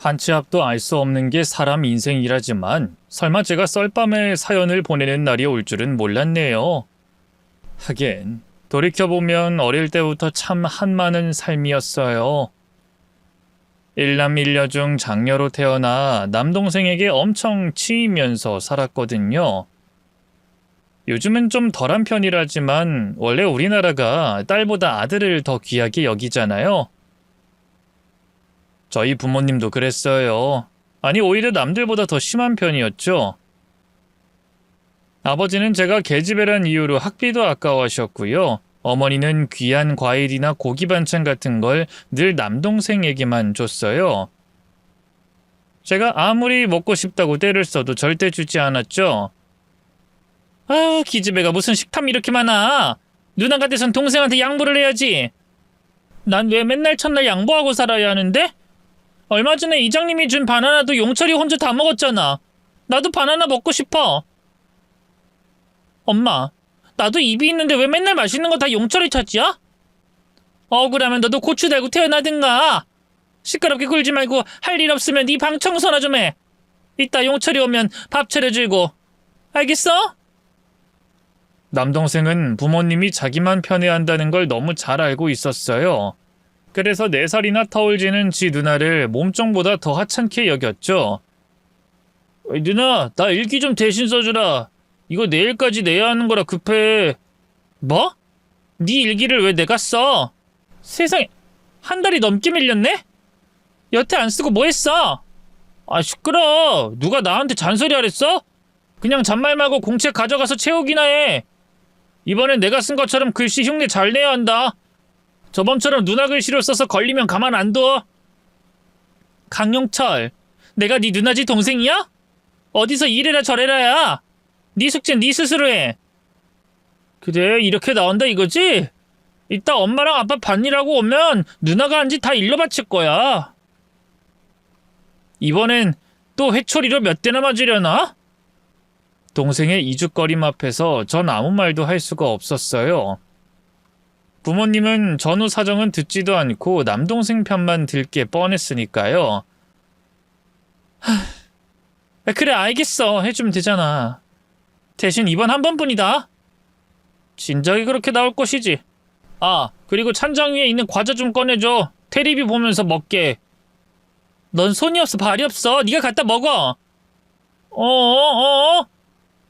한 치 앞도 알 수 없는 게 사람 인생이라지만 설마 제가 썰밤에 사연을 보내는 날이 올 줄은 몰랐네요. 하긴 돌이켜보면 어릴 때부터 참 한많은 삶이었어요. 일남 일녀 중 장녀로 태어나 남동생에게 엄청 치이면서 살았거든요. 요즘은 좀 덜한 편이라지만 원래 우리나라가 딸보다 아들을 더 귀하게 여기잖아요. 저희 부모님도 그랬어요. 아니 오히려 남들보다 더 심한 편이었죠. 아버지는 제가 계집애란 이유로 학비도 아까워하셨고요. 어머니는 귀한 과일이나 고기 반찬 같은 걸 늘 남동생에게만 줬어요. 제가 아무리 먹고 싶다고 떼를 써도 절대 주지 않았죠. 아, 기집애가 무슨 식탐이 이렇게 많아. 누나 같아선 동생한테 양보를 해야지. 난 왜 맨날 첫날 양보하고 살아야 하는데? 얼마 전에 이장님이 준 바나나도 용철이 혼자 다 먹었잖아. 나도 바나나 먹고 싶어. 엄마, 나도 입이 있는데 왜 맨날 맛있는 거 다 용철이 찾지야? 억울하면 너도 고추 달고 태어나든가. 시끄럽게 굴지 말고 할 일 없으면 네 방 청소나 좀 해. 이따 용철이 오면 밥 차려주고. 알겠어? 남동생은 부모님이 자기만 편애한다는 걸 너무 잘 알고 있었어요. 그래서 4살이나 터울 지는 지 누나를 몸종보다 더 하찮게 여겼죠. 누나, 나 일기 좀 대신 써주라. 이거 내일까지 내야 하는 거라 급해. 뭐? 네 일기를 왜 내가 써? 세상에, 한 달이 넘게 밀렸네? 여태 안 쓰고 뭐 했어? 아, 시끄러. 누가 나한테 잔소리하랬어? 그냥 잔말 말고 공책 가져가서 채우기나 해. 이번엔 내가 쓴 것처럼 글씨 흉내 잘 내야 한다. 저번처럼 누나 글씨로 써서 걸리면 가만 안 둬. 강용철, 내가 네 누나지 동생이야? 어디서 이래라 저래라야. 네 숙제는 네 스스로 해. 그래, 이렇게 나온다 이거지? 이따 엄마랑 아빠 반일하고 오면 누나가 한 짓 다 일러 바칠 거야. 이번엔 또 회초리로 몇 대나 맞으려나? 동생의 이죽거림 앞에서 전 아무 말도 할 수가 없었어요. 부모님은 전후 사정은 듣지도 않고 남동생 편만 들게 뻔했으니까요. 그래, 알겠어. 해주면 되잖아. 대신 이번 한 번뿐이다. 진작에 그렇게 나올 것이지. 아, 그리고 찬장 위에 있는 과자 좀 꺼내줘. 테레비 보면서 먹게. 넌 손이 없어 발이 없어. 네가 갖다 먹어.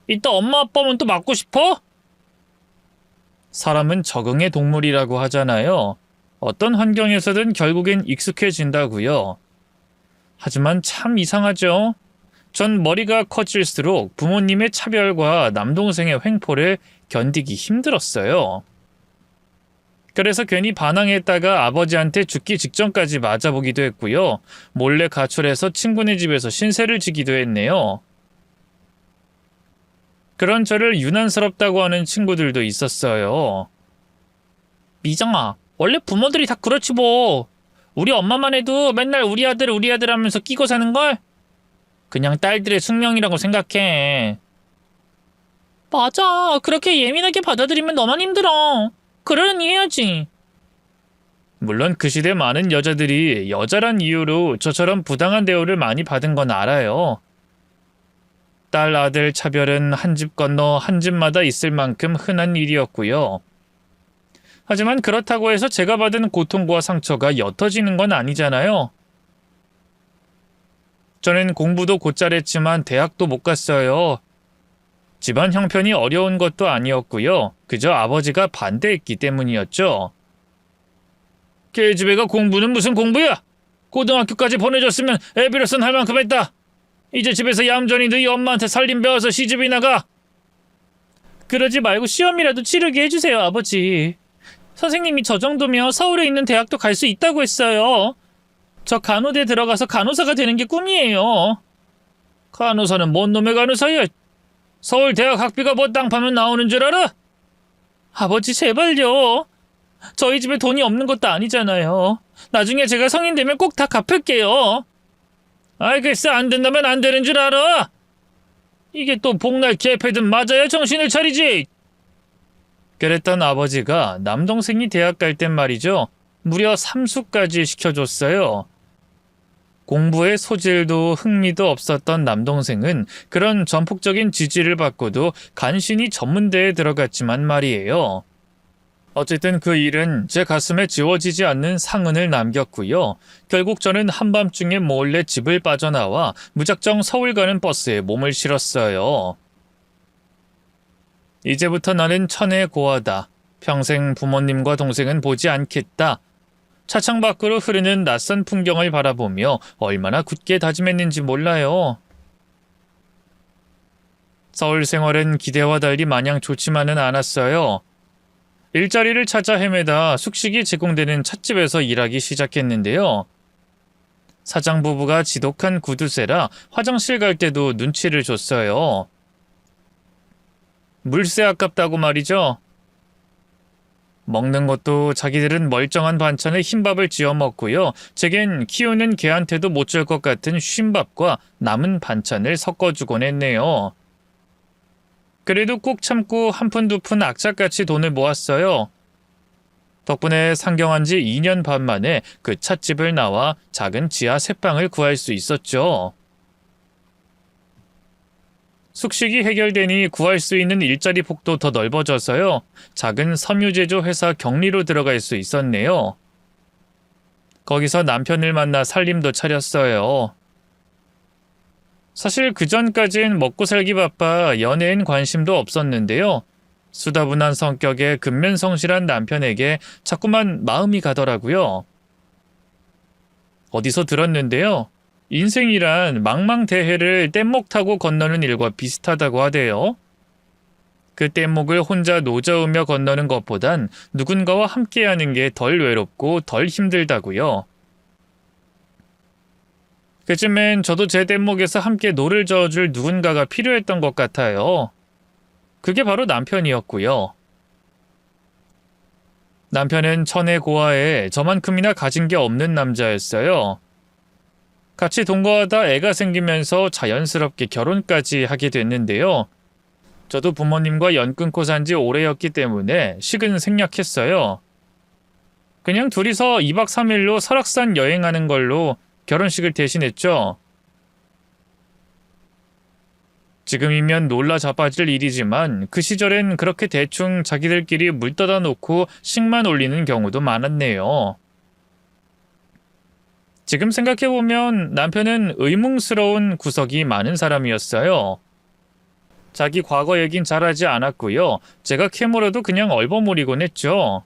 이따 엄마 아빠 오면 또 맞고 싶어? 사람은 적응의 동물이라고 하잖아요. 어떤 환경에서든 결국엔 익숙해진다고요. 하지만 참 이상하죠. 전 머리가 커질수록 부모님의 차별과 남동생의 횡포를 견디기 힘들었어요. 그래서 괜히 반항했다가 아버지한테 죽기 직전까지 맞아보기도 했고요. 몰래 가출해서 친구네 집에서 신세를 지기도 했네요. 그런 저를 유난스럽다고 하는 친구들도 있었어요. 미정아, 원래 부모들이 다 그렇지 뭐. 우리 엄마만 해도 맨날 우리 아들 하면서 끼고 사는걸? 그냥 딸들의 숙명이라고 생각해. 맞아. 그렇게 예민하게 받아들이면 너만 힘들어. 그러려니 해야지. 물론 그 시대 많은 여자들이 여자란 이유로 저처럼 부당한 대우를 많이 받은 건 알아요. 딸 아들 차별은 한 집 건너 한 집마다 있을 만큼 흔한 일이었고요. 하지만 그렇다고 해서 제가 받은 고통과 상처가 옅어지는 건 아니잖아요. 저는 공부도 곧잘 했지만 대학도 못 갔어요. 집안 형편이 어려운 것도 아니었고요. 그저 아버지가 반대했기 때문이었죠. 계집애가 공부는 무슨 공부야? 고등학교까지 보내줬으면 애비로선 할 만큼 했다. 이제 집에서 얌전히 너희 엄마한테 살림 배워서 시집이나 가. 그러지 말고 시험이라도 치르게 해주세요, 아버지. 선생님이 저 정도면 서울에 있는 대학도 갈 수 있다고 했어요. 저 간호대 들어가서 간호사가 되는 게 꿈이에요. 간호사는 뭔 놈의 간호사야? 서울 대학 학비가 뭐 땅 파면 나오는 줄 알아? 아버지 제발요. 저희 집에 돈이 없는 것도 아니잖아요. 나중에 제가 성인 되면 꼭 다 갚을게요. 아이 글쎄 안 된다면 안 되는 줄 알아? 이게 또 복날 개패든 맞아야 정신을 차리지. 그랬던 아버지가 남동생이 대학 갈 땐 말이죠. 무려 삼수까지 시켜줬어요. 공부에 소질도 흥미도 없었던 남동생은 그런 전폭적인 지지를 받고도 간신히 전문대에 들어갔지만 말이에요. 어쨌든 그 일은 제 가슴에 지워지지 않는 상흔을 남겼고요. 결국 저는 한밤중에 몰래 집을 빠져나와 무작정 서울 가는 버스에 몸을 실었어요. 이제부터 나는 천의 고아다. 평생 부모님과 동생은 보지 않겠다. 차창 밖으로 흐르는 낯선 풍경을 바라보며 얼마나 굳게 다짐했는지 몰라요. 서울 생활은 기대와 달리 마냥 좋지만은 않았어요. 일자리를 찾아 헤매다 숙식이 제공되는 찻집에서 일하기 시작했는데요. 사장 부부가 지독한 구두쇠라 화장실 갈 때도 눈치를 줬어요. 물세 아깝다고 말이죠. 먹는 것도 자기들은 멀쩡한 반찬에 흰밥을 지어 먹고요. 제겐 키우는 개한테도 못 줄 것 같은 쉰밥과 남은 반찬을 섞어주곤 했네요. 그래도 꾹 참고 한 푼 두 푼 악착같이 돈을 모았어요. 덕분에 상경한 지 2년 반 만에 그 찻집을 나와 작은 지하 새방을 구할 수 있었죠. 숙식이 해결되니 구할 수 있는 일자리 폭도 더 넓어져서요. 작은 섬유제조 회사 격리로 들어갈 수 있었네요. 거기서 남편을 만나 살림도 차렸어요. 사실 그전까진 먹고 살기 바빠 연애엔 관심도 없었는데요. 수다분한 성격의 근면성실한 남편에게 자꾸만 마음이 가더라고요. 어디서 들었는데요. 인생이란 망망대해를 뗏목 타고 건너는 일과 비슷하다고 하대요. 그 뗏목을 혼자 노저으며 건너는 것보단 누군가와 함께하는 게 덜 외롭고 덜 힘들다고요. 그쯤엔 저도 제 뗏목에서 함께 노를 저어줄 누군가가 필요했던 것 같아요. 그게 바로 남편이었고요. 남편은 천의 고아에 저만큼이나 가진 게 없는 남자였어요. 같이 동거하다 애가 생기면서 자연스럽게 결혼까지 하게 됐는데요. 저도 부모님과 연 끊고 산 지 오래였기 때문에 식은 생략했어요. 그냥 둘이서 2박 3일로 설악산 여행하는 걸로 결혼식을 대신했죠. 지금이면 놀라 자빠질 일이지만 그 시절엔 그렇게 대충 자기들끼리 물 떠다 놓고 식만 올리는 경우도 많았네요. 지금 생각해보면 남편은 의문스러운 구석이 많은 사람이었어요. 자기 과거 얘긴 잘하지 않았고요. 제가 캐물어도 그냥 얼버무리곤 했죠.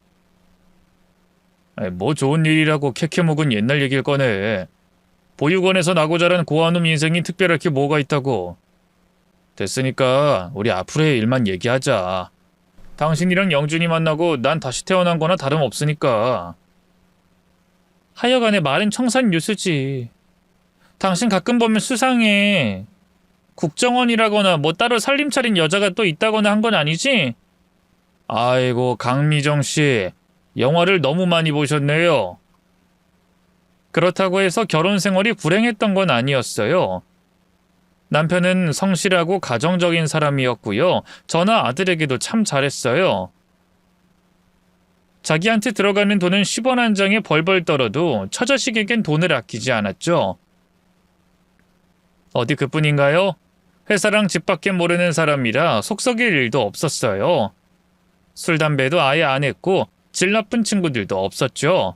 뭐 좋은 일이라고 캐캐묵은 옛날 얘기일 거네. 보육원에서 나고 자란 고아놈 인생이 특별할 게 뭐가 있다고. 됐으니까 우리 앞으로의 일만 얘기하자. 당신이랑 영준이 만나고 난 다시 태어난 거나 다름없으니까. 하여간에 말은 청산유수지. 당신 가끔 보면 수상해. 국정원이라거나 뭐 따로 살림 차린 여자가 또 있다거나 한 건 아니지? 아이고 강미정 씨, 영화를 너무 많이 보셨네요. 그렇다고 해서 결혼 생활이 불행했던 건 아니었어요. 남편은 성실하고 가정적인 사람이었고요. 저나 아들에게도 참 잘했어요. 자기한테 들어가는 돈은 10원 한 장에 벌벌 떨어도 처자식에겐 돈을 아끼지 않았죠. 어디 그뿐인가요? 회사랑 집밖에 모르는 사람이라 속 썩일 일도 없었어요. 술, 담배도 아예 안 했고 질 나쁜 친구들도 없었죠.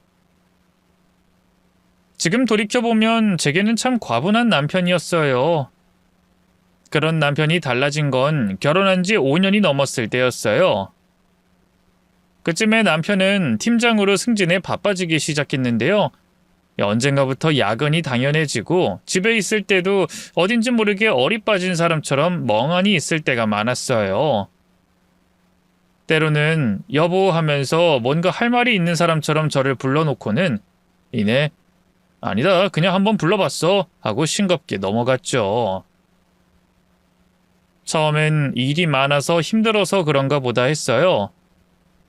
지금 돌이켜보면 제게는 참 과분한 남편이었어요. 그런 남편이 달라진 건 결혼한 지 5년이 넘었을 때였어요. 그쯤에 남편은 팀장으로 승진해 바빠지기 시작했는데요. 언젠가부터 야근이 당연해지고 집에 있을 때도 어딘지 모르게 어리 빠진 사람처럼 멍하니 있을 때가 많았어요. 때로는 여보 하면서 뭔가 할 말이 있는 사람처럼 저를 불러놓고는 이내 아니다 그냥 한번 불러봤어 하고 싱겁게 넘어갔죠. 처음엔 일이 많아서 힘들어서 그런가 보다 했어요.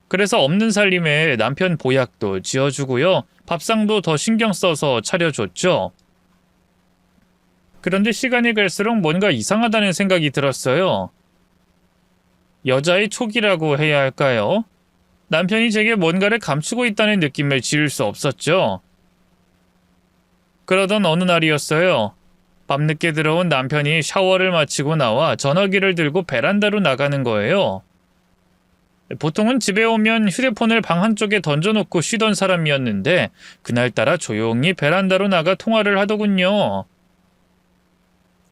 그래서 없는 살림에 남편 보약도 지어주고요. 밥상도 더 신경 써서 차려줬죠. 그런데 시간이 갈수록 뭔가 이상하다는 생각이 들었어요. 여자의 촉이라고 해야 할까요? 남편이 제게 뭔가를 감추고 있다는 느낌을 지울 수 없었죠. 그러던 어느 날이었어요. 밤늦게 들어온 남편이 샤워를 마치고 나와 전화기를 들고 베란다로 나가는 거예요. 보통은 집에 오면 휴대폰을 방 한쪽에 던져놓고 쉬던 사람이었는데 그날따라 조용히 베란다로 나가 통화를 하더군요.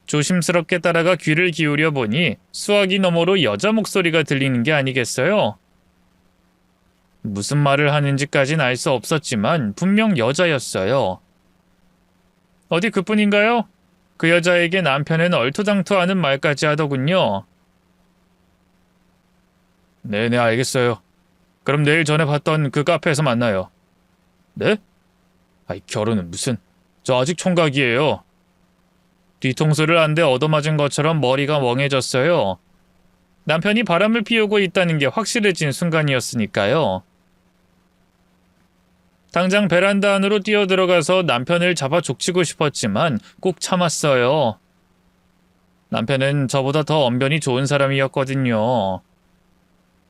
조심스럽게 따라가 귀를 기울여 보니 수화기 너머로 여자 목소리가 들리는 게 아니겠어요? 무슨 말을 하는지까진 알 수 없었지만 분명 여자였어요. 어디 그뿐인가요? 그 여자에게 남편은 얼토당토하는 말까지 하더군요. 네네, 알겠어요. 그럼 내일 전에 봤던 그 카페에서 만나요. 네? 아이, 결혼은 무슨. 저 아직 총각이에요. 뒤통수를 한 대 얻어맞은 것처럼 머리가 멍해졌어요. 남편이 바람을 피우고 있다는 게 확실해진 순간이었으니까요. 당장 베란다 안으로 뛰어들어가서 남편을 잡아 족치고 싶었지만 꼭 참았어요. 남편은 저보다 더 언변이 좋은 사람이었거든요.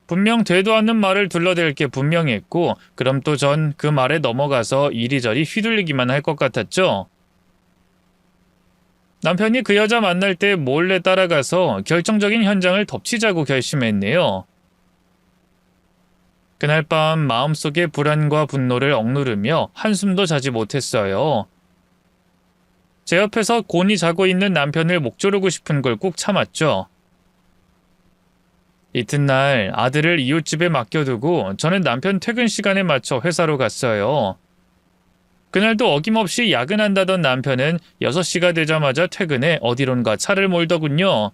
분명 되도 않는 말을 둘러댈 게 분명했고 그럼 또 전 그 말에 넘어가서 이리저리 휘둘리기만 할 것 같았죠. 남편이 그 여자 만날 때 몰래 따라가서 결정적인 현장을 덮치자고 결심했네요. 그날 밤 마음속의 불안과 분노를 억누르며 한숨도 자지 못했어요. 제 옆에서 곤히 자고 있는 남편을 목조르고 싶은 걸 꾹 참았죠. 이튿날 아들을 이웃집에 맡겨두고 저는 남편 퇴근 시간에 맞춰 회사로 갔어요. 그날도 어김없이 야근한다던 남편은 6시가 되자마자 퇴근해 어디론가 차를 몰더군요.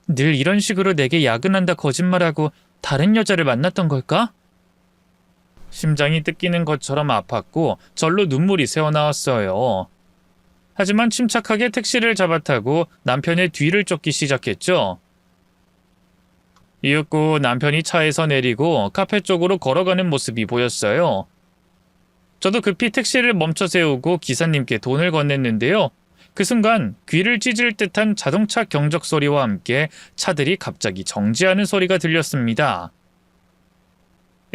늘 이런 식으로 내게 야근한다 거짓말하고 다른 여자를 만났던 걸까? 심장이 뜯기는 것처럼 아팠고 절로 눈물이 새어나왔어요. 하지만 침착하게 택시를 잡아타고 남편의 뒤를 쫓기 시작했죠. 이윽고 남편이 차에서 내리고 카페 쪽으로 걸어가는 모습이 보였어요. 저도 급히 택시를 멈춰 세우고 기사님께 돈을 건넸는데요. 그 순간 귀를 찢을 듯한 자동차 경적 소리와 함께 차들이 갑자기 정지하는 소리가 들렸습니다.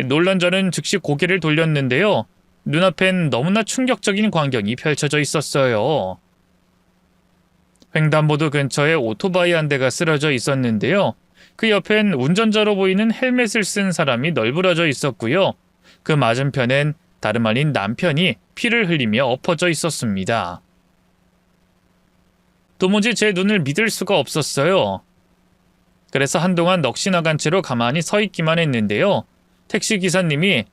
놀란 저는 즉시 고개를 돌렸는데요. 눈앞엔 너무나 충격적인 광경이 펼쳐져 있었어요. 횡단보도 근처에 오토바이 한 대가 쓰러져 있었는데요. 그 옆엔 운전자로 보이는 헬멧을 쓴 사람이 널브러져 있었고요. 그 맞은편엔 다름 아닌 남편이 피를 흘리며 엎어져 있었습니다. 도무지 제 눈을 믿을 수가 없었어요. 그래서 한동안 넋이 나간 채로 가만히 서 있기만 했는데요. 택시 기사님이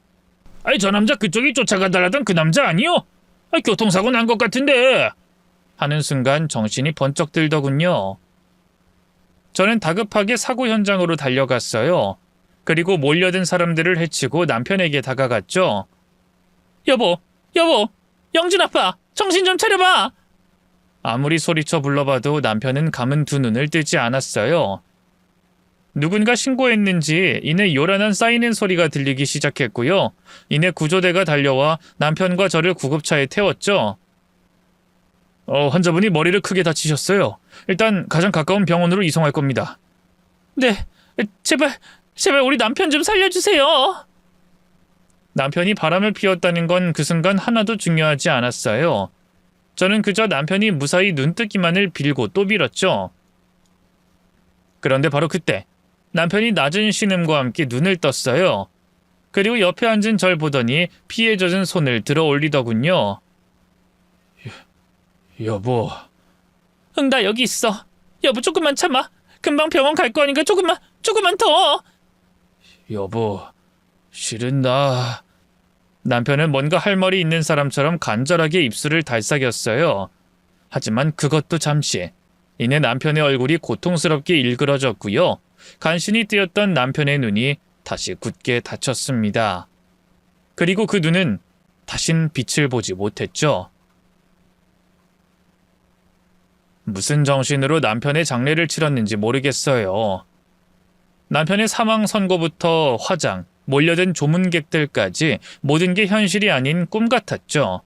아이, 저 남자 그쪽이 쫓아가달라던 그 남자 아니요? 교통사고 난 것 같은데 하는 순간 정신이 번쩍 들더군요. 저는 다급하게 사고 현장으로 달려갔어요. 그리고 몰려든 사람들을 해치고 남편에게 다가갔죠. 여보, 영준 아빠, 정신 좀 차려봐! 아무리 소리쳐 불러봐도 남편은 감은 두 눈을 뜨지 않았어요. 누군가 신고했는지 이내 요란한 사이렌 소리가 들리기 시작했고요. 이내 구조대가 달려와 남편과 저를 구급차에 태웠죠. 환자분이 머리를 크게 다치셨어요. 일단 가장 가까운 병원으로 이송할 겁니다. 네, 제발 우리 남편 좀 살려주세요. 남편이 바람을 피웠다는 건 그 순간 하나도 중요하지 않았어요. 저는 그저 남편이 무사히 눈뜨기만을 빌고 또 빌었죠. 그런데 바로 그때 남편이 낮은 신음과 함께 눈을 떴어요. 그리고 옆에 앉은 절 보더니 피에 젖은 손을 들어 올리더군요. 여보. 응, 나 여기 있어. 여보, 조금만 참아. 금방 병원 갈 거니까 조금만 더. 여보, 실은 나... 남편은 뭔가 할 말이 있는 사람처럼 간절하게 입술을 달싹였어요. 하지만 그것도 잠시. 이내 남편의 얼굴이 고통스럽게 일그러졌고요. 간신히 뜨였던 남편의 눈이 다시 굳게 닫혔습니다. 그리고 그 눈은 다신 빛을 보지 못했죠. 무슨 정신으로 남편의 장례를 치렀는지 모르겠어요. 남편의 사망 선고부터 화장, 몰려든 조문객들까지 모든 게 현실이 아닌 꿈 같았죠.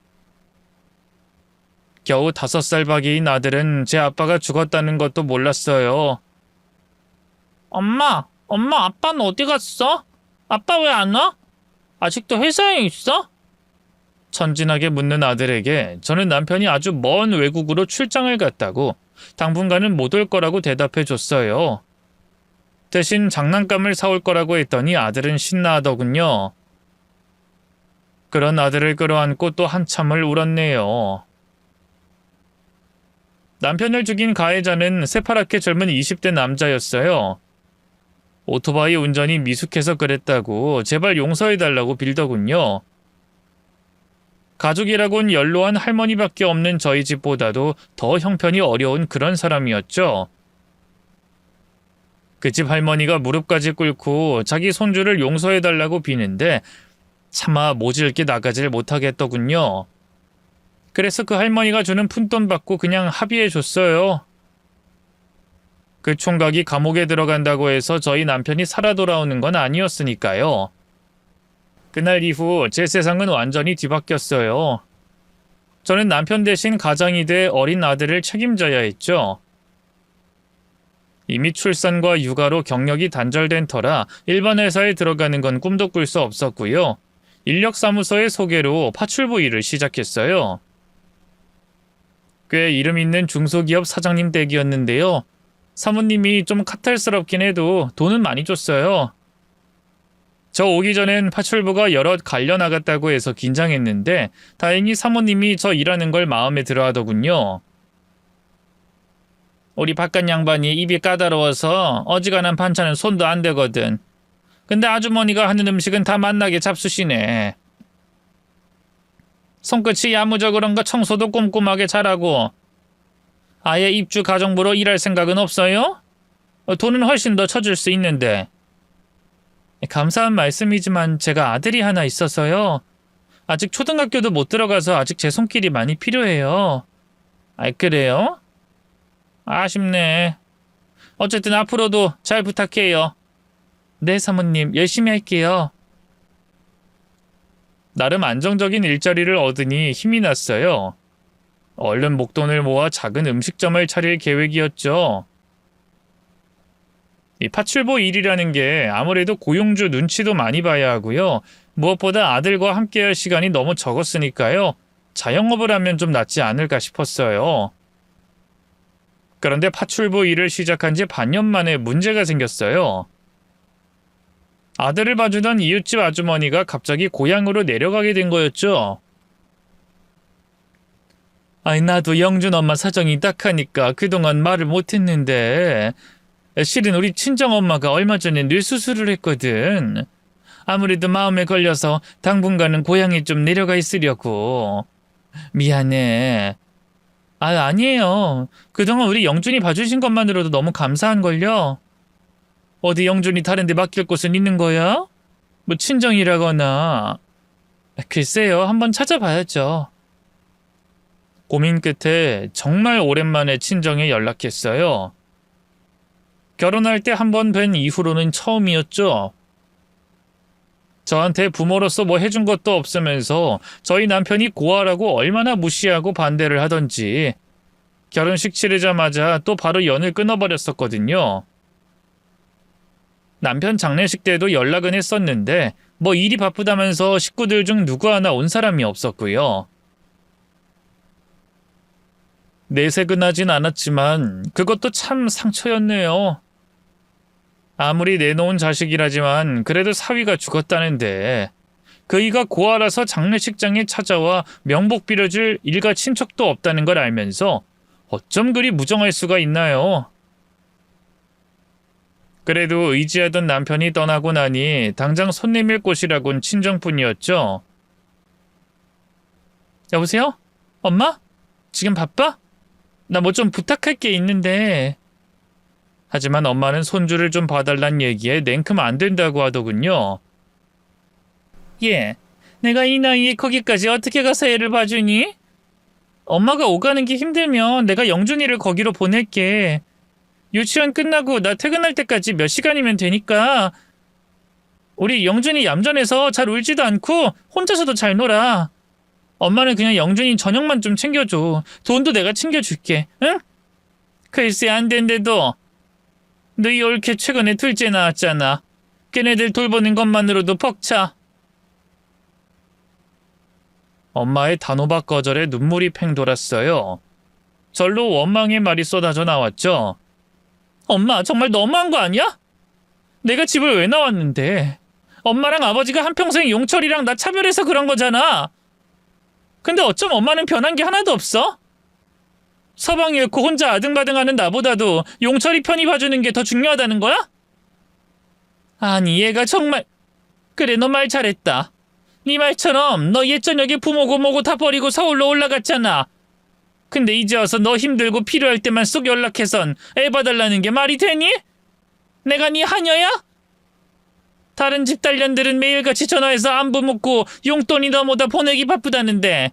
겨우 5살 박이인 아들은 제 아빠가 죽었다는 것도 몰랐어요. 엄마, 아빠는 어디 갔어? 아빠 왜 안 와? 아직도 회사에 있어? 천진하게 묻는 아들에게 저는 남편이 아주 먼 외국으로 출장을 갔다고 당분간은 못 올 거라고 대답해 줬어요. 대신 장난감을 사올 거라고 했더니 아들은 신나하더군요. 그런 아들을 끌어안고 또 한참을 울었네요. 남편을 죽인 가해자는 새파랗게 젊은 20대 남자였어요. 오토바이 운전이 미숙해서 그랬다고 제발 용서해달라고 빌더군요. 가족이라곤 연로한 할머니밖에 없는 저희 집보다도 더 형편이 어려운 그런 사람이었죠. 그 집 할머니가 무릎까지 꿇고 자기 손주를 용서해달라고 비는데 차마 모질게 나가질 못하겠더군요. 그래서 그 할머니가 주는 푼돈 받고 그냥 합의해줬어요. 그 총각이 감옥에 들어간다고 해서 저희 남편이 살아 돌아오는 건 아니었으니까요. 그날 이후 제 세상은 완전히 뒤바뀌었어요. 저는 남편 대신 가장이 돼 어린 아들을 책임져야 했죠. 이미 출산과 육아로 경력이 단절된 터라 일반 회사에 들어가는 건 꿈도 꿀 수 없었고요. 인력사무소의 소개로 파출부 일을 시작했어요. 꽤 이름 있는 중소기업 사장님 댁이었는데요. 사모님이 좀 카탈스럽긴 해도 돈은 많이 줬어요. 저 오기 전엔 파출부가 여럿 갈려나갔다고 해서 긴장했는데 다행히 사모님이 저 일하는 걸 마음에 들어 하더군요. 우리 바깥 양반이 입이 까다로워서 어지간한 반찬은 손도 안 대거든. 근데 아주머니가 하는 음식은 다 맛나게 잡수시네. 손끝이 야무져 그런가 청소도 꼼꼼하게 잘하고. 아예 입주 가정부로 일할 생각은 없어요? 돈은 훨씬 더 쳐줄 수 있는데. 감사한 말씀이지만 제가 아들이 하나 있어서요. 아직 초등학교도 못 들어가서 아직 제 손길이 많이 필요해요. 그래요? 아쉽네. 어쨌든 앞으로도 잘 부탁해요. 네, 사모님. 열심히 할게요. 나름 안정적인 일자리를 얻으니 힘이 났어요. 얼른 목돈을 모아 작은 음식점을 차릴 계획이었죠. 이 파출부 일이라는 게 아무래도 고용주 눈치도 많이 봐야 하고요. 무엇보다 아들과 함께할 시간이 너무 적었으니까요. 자영업을 하면 좀 낫지 않을까 싶었어요. 그런데 파출부 일을 시작한 지 반년 만에 문제가 생겼어요. 아들을 봐주던 이웃집 아주머니가 갑자기 고향으로 내려가게 된 거였죠. 나도 영준 엄마 사정이 딱하니까 그동안 말을 못했는데 실은 우리 친정엄마가 얼마 전에 뇌수술을 했거든. 아무래도 마음에 걸려서 당분간은 고향에 좀 내려가 있으려고. 미안해. 아니에요. 그동안 우리 영준이 봐주신 것만으로도 너무 감사한걸요. 어디 영준이 다른 데 맡길 곳은 있는 거야? 뭐 친정이라거나. 글쎄요. 한번 찾아봐야죠. 고민 끝에 정말 오랜만에 친정에 연락했어요. 결혼할 때 한 번 뵌 이후로는 처음이었죠. 저한테 부모로서 뭐 해준 것도 없으면서 저희 남편이 고아라고 얼마나 무시하고 반대를 하던지 결혼식 치르자마자 또 바로 연을 끊어버렸었거든요. 남편 장례식 때도 연락은 했었는데 뭐 일이 바쁘다면서 식구들 중 누구 하나 온 사람이 없었고요. 내색은 하진 않았지만 그것도 참 상처였네요. 아무리 내놓은 자식이라지만 그래도 사위가 죽었다는데 그이가 고아라서 장례식장에 찾아와 명복 빌어줄 일가 친척도 없다는 걸 알면서 어쩜 그리 무정할 수가 있나요? 그래도 의지하던 남편이 떠나고 나니 당장 손 내밀 곳이라곤 친정뿐이었죠. 여보세요? 엄마? 지금 바빠? 나 뭐 좀 부탁할 게 있는데. 하지만 엄마는 손주를 좀 봐달란 얘기에 냉큼 안 된다고 하더군요. 내가 이 나이에 거기까지 어떻게 가서 애를 봐주니? 엄마가 오가는 게 힘들면 내가 영준이를 거기로 보낼게. 유치원 끝나고 나 퇴근할 때까지 몇 시간이면 되니까. 우리 영준이 얌전해서 잘 울지도 않고 혼자서도 잘 놀아. 엄마는 그냥 영준이 저녁만 좀 챙겨줘. 돈도 내가 챙겨줄게. 응? 글쎄 안 된대도. 너희 올케 최근에 둘째 나왔잖아. 걔네들 돌보는 것만으로도 벅차. 엄마의 단호박 거절에 눈물이 팽 돌았어요. 절로 원망의 말이 쏟아져 나왔죠. 엄마, 정말 너무한 거 아니야? 내가 집을 왜 나왔는데? 엄마랑 아버지가 한평생 용철이랑 나 차별해서 그런 거잖아. 근데 어쩜 엄마는 변한 게 하나도 없어? 서방이 잃고 혼자 아등바등하는 나보다도 용철이 편히 봐주는 게 더 중요하다는 거야? 아니, 얘가 정말... 그래, 너 말 잘했다. 네 말처럼 너 옛저녁에 부모고 뭐고 다 버리고 서울로 올라갔잖아. 근데 이제 와서 너 힘들고 필요할 때만 쏙 연락해선 애 봐달라는 게 말이 되니? 내가 네 하녀야? 다른 집 딸년들은 매일같이 전화해서 안부 묻고 용돈이 너보다 보내기 바쁘다는데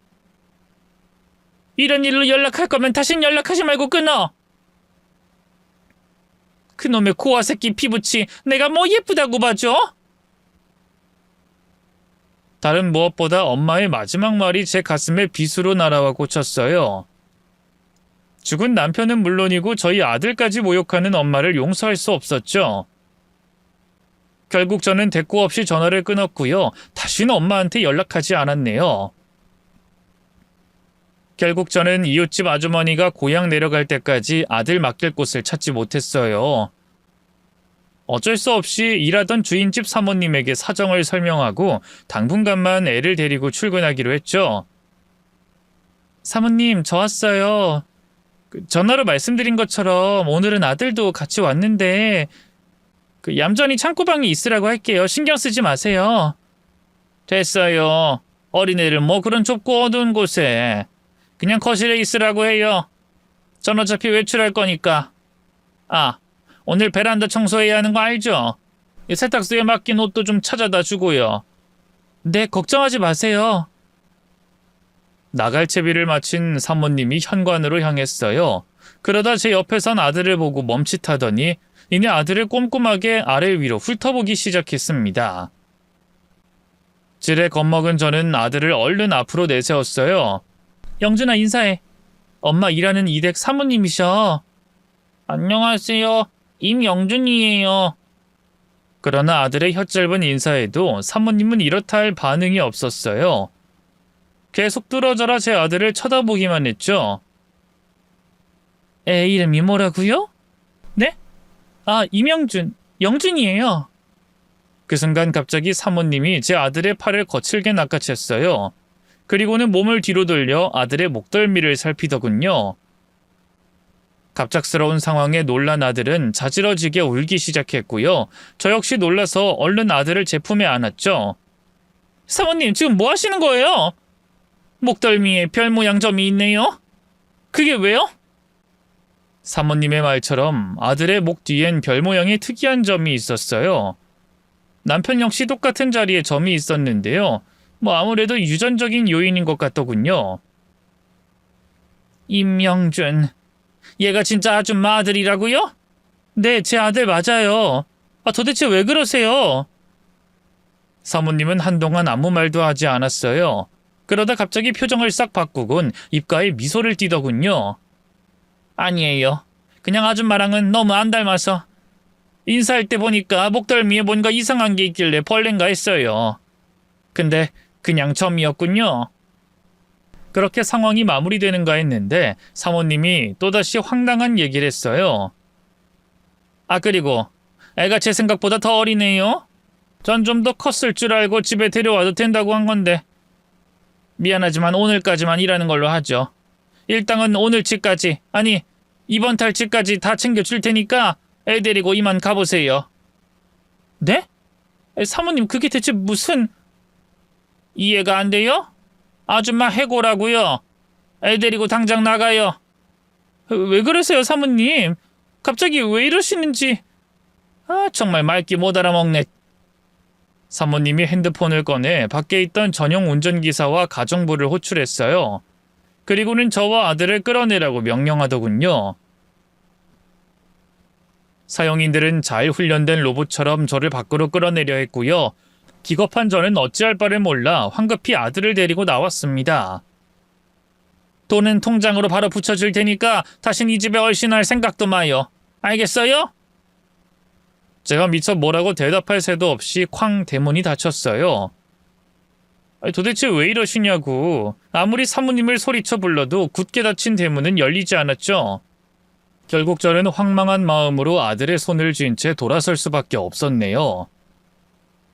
이런 일로 연락할 거면 다신 연락하지 말고 끊어. 그놈의 고아 새끼 피부치 내가 뭐 예쁘다고 봐줘? 다른 무엇보다 엄마의 마지막 말이 제 가슴에 빗으로 날아와 꽂혔어요. 죽은 남편은 물론이고 저희 아들까지 모욕하는 엄마를 용서할 수 없었죠. 결국 저는 대꾸 없이 전화를 끊었고요. 다시는 엄마한테 연락하지 않았네요. 결국 저는 이웃집 아주머니가 고향 내려갈 때까지 아들 맡길 곳을 찾지 못했어요. 어쩔 수 없이 일하던 주인집 사모님에게 사정을 설명하고 당분간만 애를 데리고 출근하기로 했죠. 사모님, 저 왔어요. 전화로 말씀드린 것처럼 오늘은 아들도 같이 왔는데 얌전히 창고방에 있으라고 할게요. 신경 쓰지 마세요. 됐어요. 어린애를 뭐 그런 좁고 어두운 곳에. 그냥 거실에 있으라고 해요. 전 어차피 외출할 거니까. 아, 오늘 베란다 청소해야 하는 거 알죠? 세탁소에 맡긴 옷도 좀 찾아다 주고요. 네, 걱정하지 마세요. 나갈 채비를 마친 사모님이 현관으로 향했어요. 그러다 제 옆에 선 아들을 보고 멈칫하더니 이내 아들을 꼼꼼하게 아래 위로 훑어보기 시작했습니다. 지레 겁먹은 저는 아들을 얼른 앞으로 내세웠어요. 영준아, 인사해. 엄마 일하는 이댁 사모님이셔. 안녕하세요. 임영준이에요. 그러나 아들의 혀짧은 인사에도 사모님은 이렇다 할 반응이 없었어요. 계속 뚫어져라 제 아들을 쳐다보기만 했죠. 애 이름이 뭐라고요? 네? 아, 임영준. 영준이에요. 그 순간 갑자기 사모님이 제 아들의 팔을 거칠게 낚아챘어요. 그리고는 몸을 뒤로 돌려 아들의 목덜미를 살피더군요. 갑작스러운 상황에 놀란 아들은 자지러지게 울기 시작했고요. 저 역시 놀라서 얼른 아들을 제 품에 안았죠. 사모님, 지금 뭐 하시는 거예요? 목덜미에 별 모양 점이 있네요. 그게 왜요? 사모님의 말처럼 아들의 목 뒤엔 별 모양의 특이한 점이 있었어요. 남편 역시 똑같은 자리에 점이 있었는데요. 아무래도 유전적인 요인인 것 같더군요. 임영준, 얘가 진짜 아줌마 아들이라고요? 네, 제 아들 맞아요. 도대체 왜 그러세요? 사모님은 한동안 아무 말도 하지 않았어요. 그러다 갑자기 표정을 싹 바꾸곤 입가에 미소를 띠더군요. 아니에요. 그냥 아줌마랑은 너무 안 닮아서. 인사할 때 보니까 목덜미에 뭔가 이상한 게 있길래 벌레인가 했어요. 근데 그냥 점이었군요. 그렇게 상황이 마무리되는가 했는데 사모님이 또다시 황당한 얘기를 했어요. 그리고 애가 제 생각보다 더 어리네요. 전 좀 더 컸을 줄 알고 집에 데려와도 된다고 한 건데. 미안하지만 오늘까지만 일하는 걸로 하죠. 일당은 오늘치까지, 아니 이번 달치까지 다 챙겨줄 테니까 애 데리고 이만 가보세요. 네? 사모님, 그게 대체 무슨... 이해가 안 돼요? 아줌마 해고라고요. 애 데리고 당장 나가요. 왜 그러세요, 사모님? 갑자기 왜 이러시는지... 정말 말귀 못 알아먹네. 사모님이 핸드폰을 꺼내 밖에 있던 전용 운전기사와 가정부를 호출했어요. 그리고는 저와 아들을 끌어내라고 명령하더군요. 사용인들은 잘 훈련된 로봇처럼 저를 밖으로 끌어내려 했고요. 기겁한 저는 어찌할 바를 몰라 황급히 아들을 데리고 나왔습니다. 돈은 통장으로 바로 붙여줄 테니까 다신 이 집에 얼씬할 생각도 마요. 알겠어요? 제가 미처 뭐라고 대답할 새도 없이 쾅 대문이 닫혔어요. 도대체 왜 이러시냐고. 아무리 사모님을 소리쳐 불러도 굳게 닫힌 대문은 열리지 않았죠. 결국 저는 황망한 마음으로 아들의 손을 쥔 채 돌아설 수밖에 없었네요.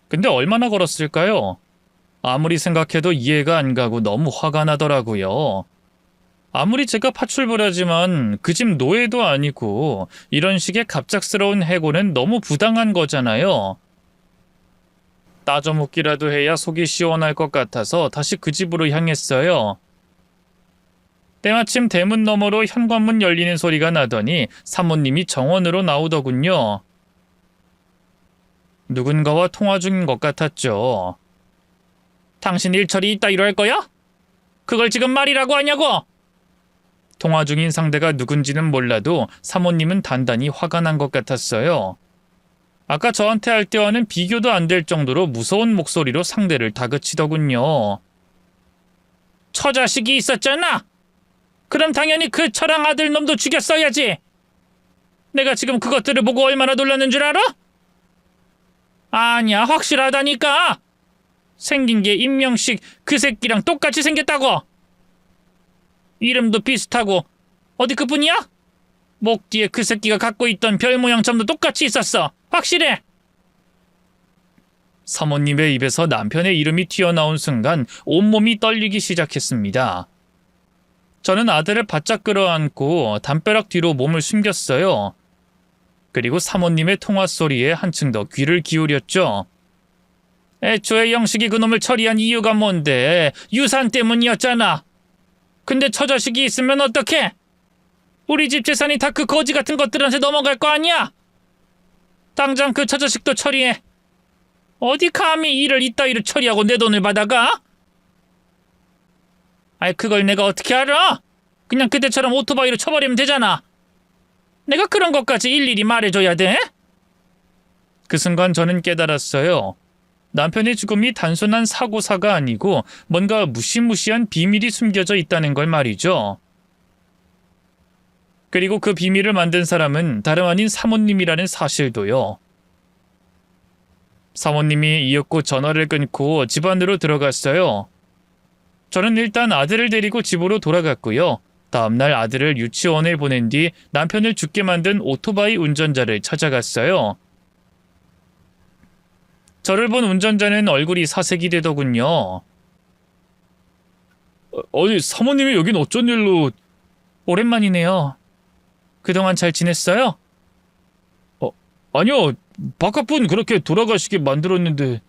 근데 얼마나 걸었을까요? 아무리 생각해도 이해가 안 가고 너무 화가 나더라고요. 아무리 제가 파출부라지만 그 집 노예도 아니고 이런 식의 갑작스러운 해고는 너무 부당한 거잖아요. 따져묻기라도 해야 속이 시원할 것 같아서 다시 그 집으로 향했어요. 때마침 대문 너머로 현관문 열리는 소리가 나더니 사모님이 정원으로 나오더군요. 누군가와 통화 중인 것 같았죠. 당신 일처리 이따위로 할 거야? 그걸 지금 말이라고 하냐고! 통화 중인 상대가 누군지는 몰라도 사모님은 단단히 화가 난 것 같았어요. 아까 저한테 할 때와는 비교도 안 될 정도로 무서운 목소리로 상대를 다그치더군요. 처자식이 있었잖아! 그럼 당연히 그 처랑 아들 놈도 죽였어야지! 내가 지금 그것들을 보고 얼마나 놀랐는 줄 알아? 아니야, 확실하다니까! 생긴 게 임명식 그 새끼랑 똑같이 생겼다고! 이름도 비슷하고 어디 그뿐이야? 목 뒤에 그 새끼가 갖고 있던 별 모양 점도 똑같이 있었어. 확실해. 사모님의 입에서 남편의 이름이 튀어나온 순간 온몸이 떨리기 시작했습니다. 저는 아들을 바짝 끌어안고 담벼락 뒤로 몸을 숨겼어요. 그리고 사모님의 통화 소리에 한층 더 귀를 기울였죠. 애초에 영식이 그놈을 처리한 이유가 뭔데? 유산 때문이었잖아. 근데 처자식이 있으면 어떡해? 우리 집 재산이 다 그 거지 같은 것들한테 넘어갈 거 아니야? 당장 그 처자식도 처리해. 어디 감히 일을 이따위로 처리하고 내 돈을 받아가? 아이, 그걸 내가 어떻게 알아? 그냥 그때처럼 오토바이로 쳐버리면 되잖아. 내가 그런 것까지 일일이 말해줘야 돼? 그 순간 저는 깨달았어요. 남편의 죽음이 단순한 사고사가 아니고 뭔가 무시무시한 비밀이 숨겨져 있다는 걸 말이죠. 그리고 그 비밀을 만든 사람은 다름 아닌 사모님이라는 사실도요. 사모님이 이윽고 전화를 끊고 집 안으로 들어갔어요. 저는 일단 아들을 데리고 집으로 돌아갔고요. 다음날 아들을 유치원에 보낸 뒤 남편을 죽게 만든 오토바이 운전자를 찾아갔어요. 저를 본 운전자는 얼굴이 사색이 되더군요. 아니, 사모님이 여긴 어쩐 일로... 오랜만이네요. 그동안 잘 지냈어요? 아니요. 바깥분 그렇게 돌아가시게 만들었는데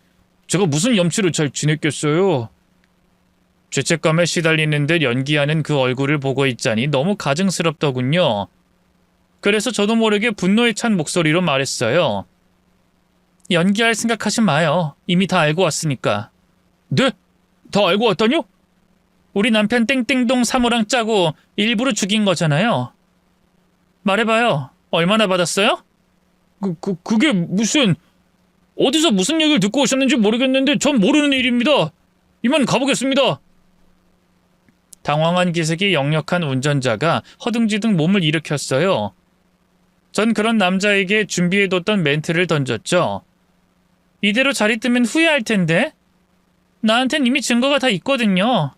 제가 무슨 염치로 잘 지냈겠어요. 죄책감에 시달리는 듯 연기하는 그 얼굴을 보고 있자니 너무 가증스럽더군요. 그래서 저도 모르게 분노에 찬 목소리로 말했어요. 연기할 생각하지 마요. 이미 다 알고 왔으니까. 네? 다 알고 왔다뇨? 우리 남편 땡땡동 사모랑 짜고 일부러 죽인 거잖아요. 말해봐요. 얼마나 받았어요? 그게 무슨... 어디서 무슨 얘기를 듣고 오셨는지 모르겠는데 전 모르는 일입니다. 이만 가보겠습니다. 당황한 기색이 역력한 운전자가 허둥지둥 몸을 일으켰어요. 전 그런 남자에게 준비해뒀던 멘트를 던졌죠. 이대로 자리 뜨면 후회할 텐데? 나한텐 이미 증거가 다 있거든요.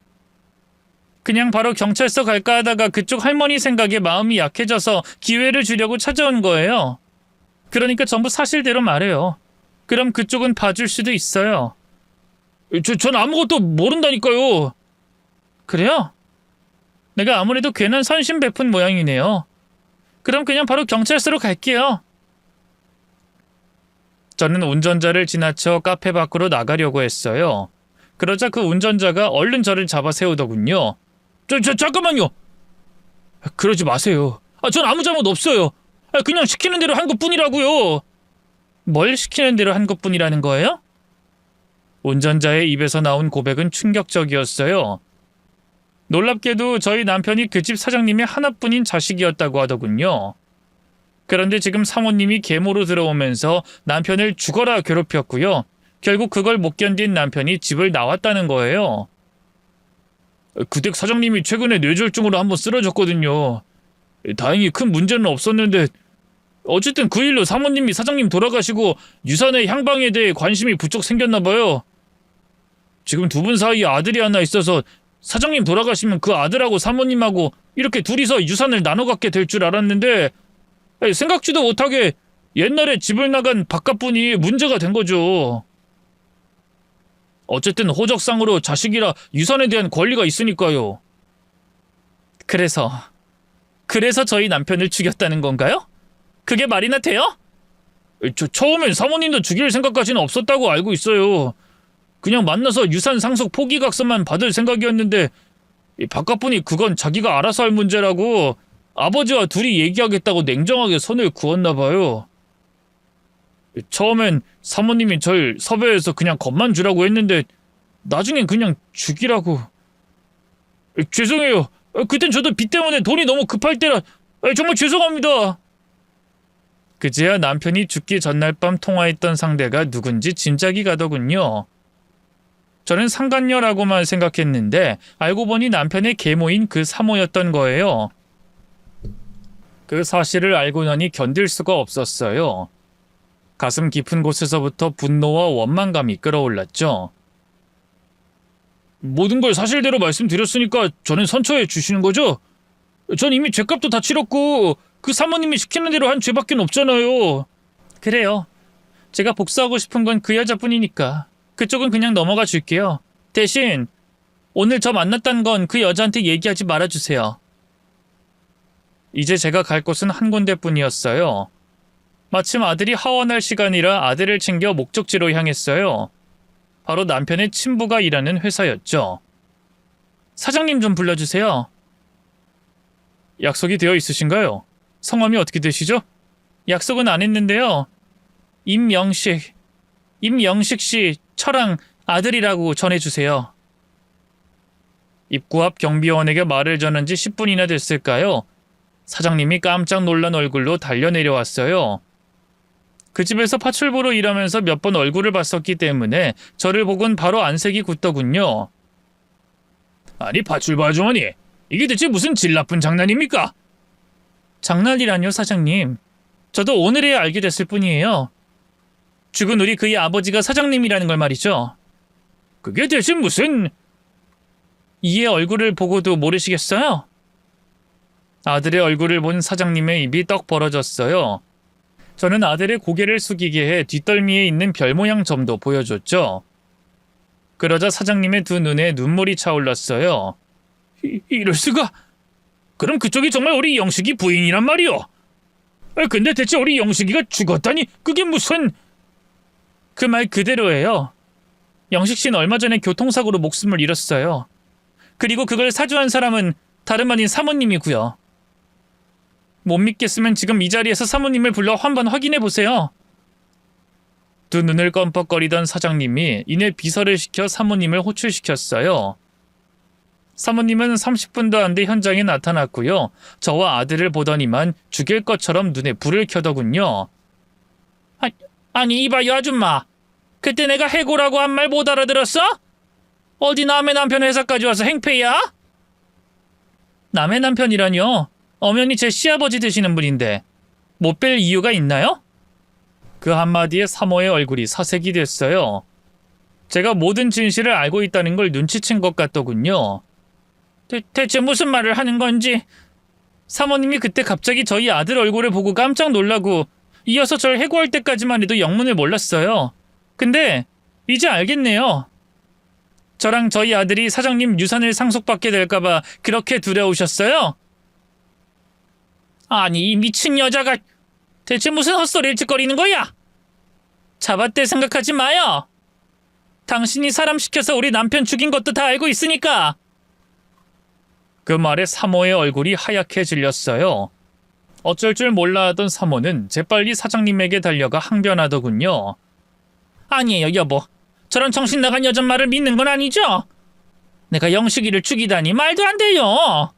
그냥 바로 경찰서 갈까 하다가 그쪽 할머니 생각에 마음이 약해져서 기회를 주려고 찾아온 거예요. 그러니까 전부 사실대로 말해요. 그럼 그쪽은 봐줄 수도 있어요. 전 아무것도 모른다니까요. 그래요? 내가 아무래도 괜한 선심 베푼 모양이네요. 그럼 그냥 바로 경찰서로 갈게요. 저는 운전자를 지나쳐 카페 밖으로 나가려고 했어요. 그러자 그 운전자가 얼른 저를 잡아 세우더군요. 잠깐만요. 그러지 마세요. 전 아무 잘못 없어요. 그냥 시키는 대로 한 것뿐이라고요. 뭘 시키는 대로 한 것뿐이라는 거예요? 운전자의 입에서 나온 고백은 충격적이었어요. 놀랍게도 저희 남편이 그 집 사장님의 하나뿐인 자식이었다고 하더군요. 그런데 지금 사모님이 계모로 들어오면서 남편을 죽어라 괴롭혔고요. 결국 그걸 못 견딘 남편이 집을 나왔다는 거예요. 그 댁 사장님이 최근에 뇌졸중으로 한번 쓰러졌거든요. 다행히 큰 문제는 없었는데 어쨌든 그 일로 사모님이 사장님 돌아가시고 유산의 향방에 대해 관심이 부쩍 생겼나 봐요. 지금 두 분 사이에 아들이 하나 있어서 사장님 돌아가시면 그 아들하고 사모님하고 이렇게 둘이서 유산을 나눠 갖게 될 줄 알았는데 생각지도 못하게 옛날에 집을 나간 바깥분이 문제가 된 거죠. 어쨌든 호적상으로 자식이라 유산에 대한 권리가 있으니까요. 그래서 저희 남편을 죽였다는 건가요? 그게 말이나 돼요? 처음엔 사모님도 죽일 생각까지는 없었다고 알고 있어요. 그냥 만나서 유산 상속 포기각서만 받을 생각이었는데 바깥분이 그건 자기가 알아서 할 문제라고 아버지와 둘이 얘기하겠다고 냉정하게 선을 그었나 봐요. 처음엔 사모님이 절 섭외해서 그냥 겁만 주라고 했는데 나중엔 그냥 죽이라고. 죄송해요. 그땐 저도 빚 때문에 돈이 너무 급할 때라 정말 죄송합니다. 그제야 남편이 죽기 전날 밤 통화했던 상대가 누군지 짐작이 가더군요. 저는 상간녀라고만 생각했는데 알고 보니 남편의 계모인 그 사모였던 거예요. 그 사실을 알고 나니 견딜 수가 없었어요. 가슴 깊은 곳에서부터 분노와 원망감이 끌어올랐죠. 모든 걸 사실대로 말씀드렸으니까 저는 선처해 주시는 거죠? 전 이미 죗값도 다 치렀고 그 사모님이 시키는 대로 한 죄밖에 없잖아요. 그래요. 제가 복수하고 싶은 건 그 여자뿐이니까 그쪽은 그냥 넘어가 줄게요. 대신 오늘 저 만났다는 건 그 여자한테 얘기하지 말아주세요. 이제 제가 갈 곳은 한 군데뿐이었어요. 마침 아들이 하원할 시간이라 아들을 챙겨 목적지로 향했어요. 바로 남편의 친부가 일하는 회사였죠. 사장님 좀 불러주세요. 약속이 되어 있으신가요? 성함이 어떻게 되시죠? 약속은 안 했는데요. 임영식 씨 저랑 아들이라고 전해주세요. 입구 앞 경비원에게 말을 전한 지 10분이나 됐을까요? 사장님이 깜짝 놀란 얼굴로 달려내려왔어요. 그 집에서 파출부로 일하면서 몇 번 얼굴을 봤었기 때문에 저를 보곤 바로 안색이 굳더군요. 아니 파출부 아주머니, 이게 대체 무슨 질 나쁜 장난입니까? 장난이라뇨 사장님. 저도 오늘에야 알게 됐을 뿐이에요. 죽은 우리 그의 아버지가 사장님이라는 걸 말이죠. 그게 대체 무슨... 이의 얼굴을 보고도 모르시겠어요? 아들의 얼굴을 본 사장님의 입이 떡 벌어졌어요. 저는 아들의 고개를 숙이게 해 뒷덜미에 있는 별 모양 점도 보여줬죠. 그러자 사장님의 두 눈에 눈물이 차올랐어요. 이럴 수가... 그럼 그쪽이 정말 우리 영식이 부인이란 말이오? 근데 대체 우리 영식이가 죽었다니 그게 무슨... 그 말 그대로예요. 영식 씨는 얼마 전에 교통사고로 목숨을 잃었어요. 그리고 그걸 사주한 사람은 다름 아닌 사모님이고요. 못 믿겠으면 지금 이 자리에서 사모님을 불러 한번 확인해 보세요. 두 눈을 껌뻑거리던 사장님이 이내 비서를 시켜 사모님을 호출시켰어요. 사모님은 30분도 안 돼 현장에 나타났고요. 저와 아들을 보더니만 죽일 것처럼 눈에 불을 켜더군요. 아니 이봐요 아줌마. 그때 내가 해고라고 한 말 못 알아들었어? 어디 남의 남편 회사까지 와서 행패야? 남의 남편이라뇨? 엄연히 제 시아버지 되시는 분인데 못 뵐 이유가 있나요? 그 한마디에 사모의 얼굴이 사색이 됐어요. 제가 모든 진실을 알고 있다는 걸 눈치챈 것 같더군요. 대체 무슨 말을 하는 건지. 사모님이 그때 갑자기 저희 아들 얼굴을 보고 깜짝 놀라고 이어서 절 해고할 때까지만 해도 영문을 몰랐어요. 근데 이제 알겠네요. 저랑 저희 아들이 사장님 유산을 상속받게 될까봐 그렇게 두려우셨어요? 아니 이 미친 여자가 대체 무슨 헛소리를 짓거리는 거야? 잡았대 생각하지 마요. 당신이 사람 시켜서 우리 남편 죽인 것도 다 알고 있으니까. 그 말에 사모의 얼굴이 하얗게 질렸어요. 어쩔 줄 몰라 하던 사모는 재빨리 사장님에게 달려가 항변하더군요. 아니에요 여보. 저런 정신 나간 여자 말을 믿는 건 아니죠? 내가 영식이를 죽이다니 말도 안 돼요.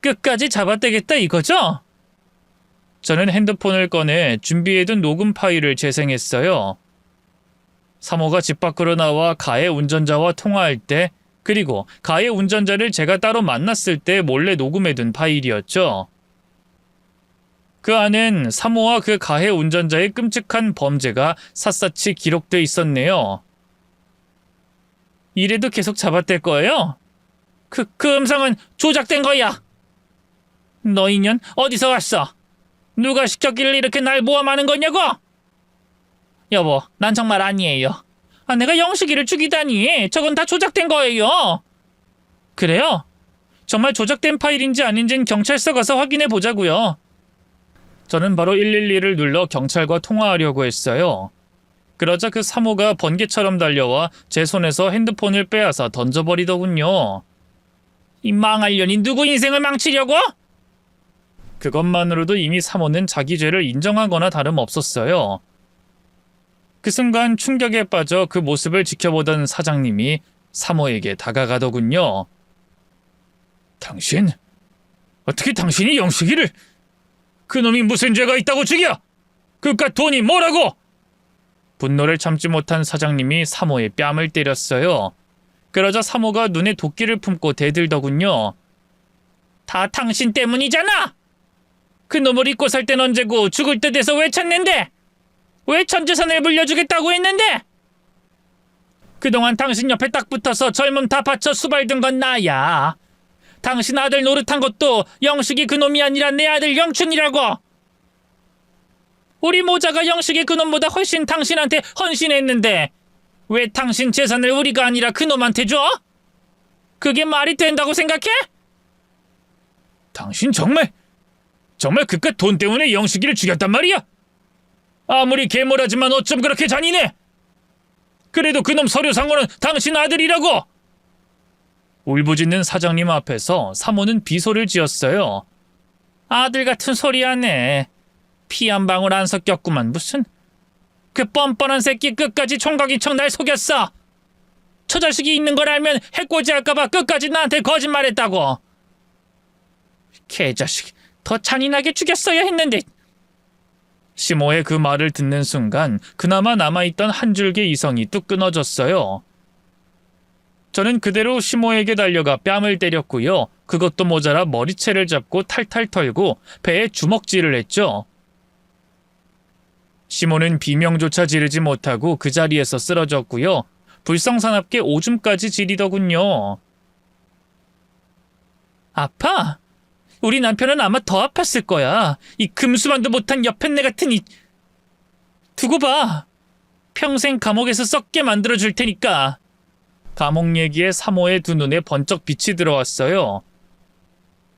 끝까지 잡아떼겠다 이거죠? 저는 핸드폰을 꺼내 준비해둔 녹음 파일을 재생했어요. 사모가 집 밖으로 나와 가해 운전자와 통화할 때, 그리고 가해 운전자를 제가 따로 만났을 때 몰래 녹음해둔 파일이었죠. 그 안엔 사모와 그 가해 운전자의 끔찍한 범죄가 샅샅이 기록돼 있었네요. 이래도 계속 잡아댈 거예요? 그 음성은 조작된 거야. 너 인연 어디서 왔어? 누가 시켰길래 이렇게 날 모함하는 거냐고? 여보, 난 정말 아니에요. 내가 영식이를 죽이다니. 저건 다 조작된 거예요. 그래요? 정말 조작된 파일인지 아닌지는 경찰서 가서 확인해 보자고요. 저는 바로 112를 눌러 경찰과 통화하려고 했어요. 그러자 그 사모가 번개처럼 달려와 제 손에서 핸드폰을 빼앗아 던져버리더군요. 이 망할 년이 누구 인생을 망치려고? 그것만으로도 이미 사모는 자기 죄를 인정하거나 다름없었어요. 그 순간 충격에 빠져 그 모습을 지켜보던 사장님이 사모에게 다가가더군요. 당신? 어떻게 당신이 영식이를? 그놈이 무슨 죄가 있다고 죽여? 그깟 돈이 뭐라고? 분노를 참지 못한 사장님이 사모의 뺨을 때렸어요. 그러자 사모가 눈에 도끼를 품고 대들더군요. 다 당신 때문이잖아! 그놈을 잊고 살 땐 언제고 죽을 때 돼서 왜 찾는데? 왜 전재산을 물려주겠다고 했는데? 그동안 당신 옆에 딱 붙어서 젊음 다 바쳐 수발든 건 나야. 당신 아들 노릇한 것도 영식이 그놈이 아니라 내 아들 영춘이라고. 우리 모자가 영식이 그놈보다 훨씬 당신한테 헌신했는데 왜 당신 재산을 우리가 아니라 그놈한테 줘? 그게 말이 된다고 생각해? 당신 정말 그깟 돈 때문에 영식이를 죽였단 말이야? 아무리 괴물하지만 어쩜 그렇게 잔인해? 그래도 그놈 서류상으로는 당신 아들이라고! 울부짖는 사장님 앞에서 사모는 비소를 지었어요. 아들 같은 소리 하네. 피 한 방울 안 섞였구만. 무슨 그 뻔뻔한 새끼 끝까지 총각이척 날 속였어. 저 자식이 있는 걸 알면 해코지할까봐 끝까지 나한테 거짓말했다고. 개자식, 더 잔인하게 죽였어야 했는데. 시모의 그 말을 듣는 순간 그나마 남아있던 한 줄기 이성이 뚝 끊어졌어요. 저는 그대로 시모에게 달려가 뺨을 때렸고요. 그것도 모자라 머리채를 잡고 탈탈 털고 배에 주먹질을 했죠. 시모는 비명조차 지르지 못하고 그 자리에서 쓰러졌고요. 불성사납게 오줌까지 지리더군요. 아파? 우리 남편은 아마 더 아팠을 거야. 이 금수만도 못한 여편네 같은 이... 두고 봐. 평생 감옥에서 썩게 만들어줄 테니까. 감옥 얘기에 사모의 두 눈에 번쩍 빛이 들어왔어요.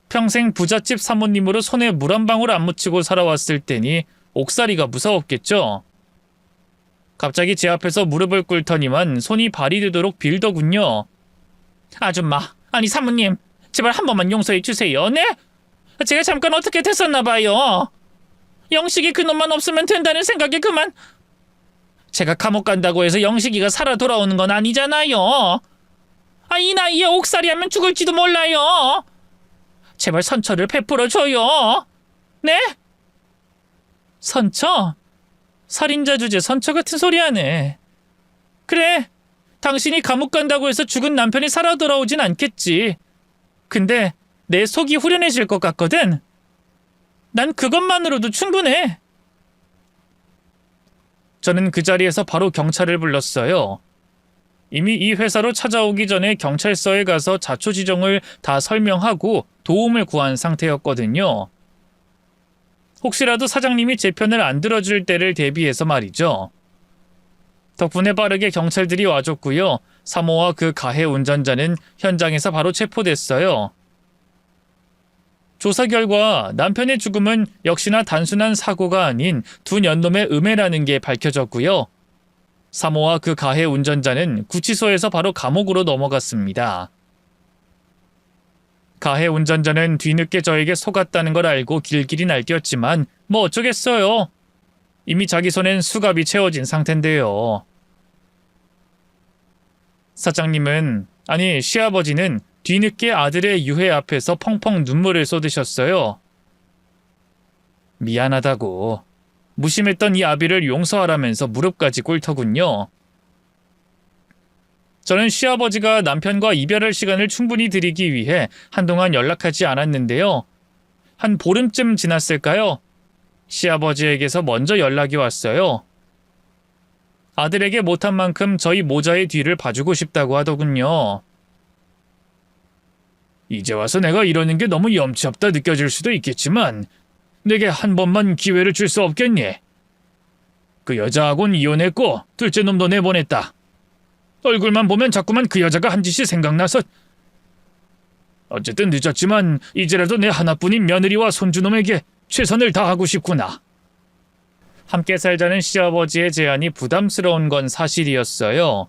평생 부잣집 사모님으로 손에 물 한 방울 안 묻히고 살아왔을 때니 옥살이가 무서웠겠죠. 갑자기 제 앞에서 무릎을 꿇더니만 손이 발이 되도록 빌더군요. 아줌마, 아니 사모님, 제발 한 번만 용서해 주세요. 네? 제가 잠깐 어떻게 됐었나 봐요. 영식이 그놈만 없으면 된다는 생각에 그만. 제가 감옥 간다고 해서 영식이가 살아 돌아오는 건 아니잖아요. 이 나이에 옥살이 하면 죽을지도 몰라요. 제발 선처를 베풀어줘요. 네? 선처? 살인자 주제 선처 같은 소리 하네. 그래, 당신이 감옥 간다고 해서 죽은 남편이 살아 돌아오진 않겠지. 근데 내 속이 후련해질 것 같거든. 난 그것만으로도 충분해. 저는 그 자리에서 바로 경찰을 불렀어요. 이미 이 회사로 찾아오기 전에 경찰서에 가서 자초지종을 다 설명하고 도움을 구한 상태였거든요. 혹시라도 사장님이 제 편을 안 들어줄 때를 대비해서 말이죠. 덕분에 빠르게 경찰들이 와줬고요. 사모와 그 가해 운전자는 현장에서 바로 체포됐어요. 조사 결과 남편의 죽음은 역시나 단순한 사고가 아닌 두 년놈의 음해라는 게 밝혀졌고요. 사모와 그 가해 운전자는 구치소에서 바로 감옥으로 넘어갔습니다. 가해 운전자는 뒤늦게 저에게 속았다는 걸 알고 길길이 날뛰었지만 뭐 어쩌겠어요. 이미 자기 손엔 수갑이 채워진 상태인데요. 사장님은, 아니 시아버지는 뒤늦게 아들의 유해 앞에서 펑펑 눈물을 쏟으셨어요. 미안하다고. 무심했던 이 아비를 용서하라면서 무릎까지 꿇더군요. 저는 시아버지가 남편과 이별할 시간을 충분히 드리기 위해 한동안 연락하지 않았는데요. 한 보름쯤 지났을까요? 시아버지에게서 먼저 연락이 왔어요. 아들에게 못한 만큼 저희 모자의 뒤를 봐주고 싶다고 하더군요. 이제 와서 내가 이러는 게 너무 염치 없다 느껴질 수도 있겠지만 내게 한 번만 기회를 줄 수 없겠니? 그 여자하고는 이혼했고 둘째 놈도 내보냈다. 얼굴만 보면 자꾸만 그 여자가 한 짓이 생각나서. 어쨌든 늦었지만 이제라도 내 하나뿐인 며느리와 손주놈에게 최선을 다하고 싶구나. 함께 살자는 시아버지의 제안이 부담스러운 건 사실이었어요.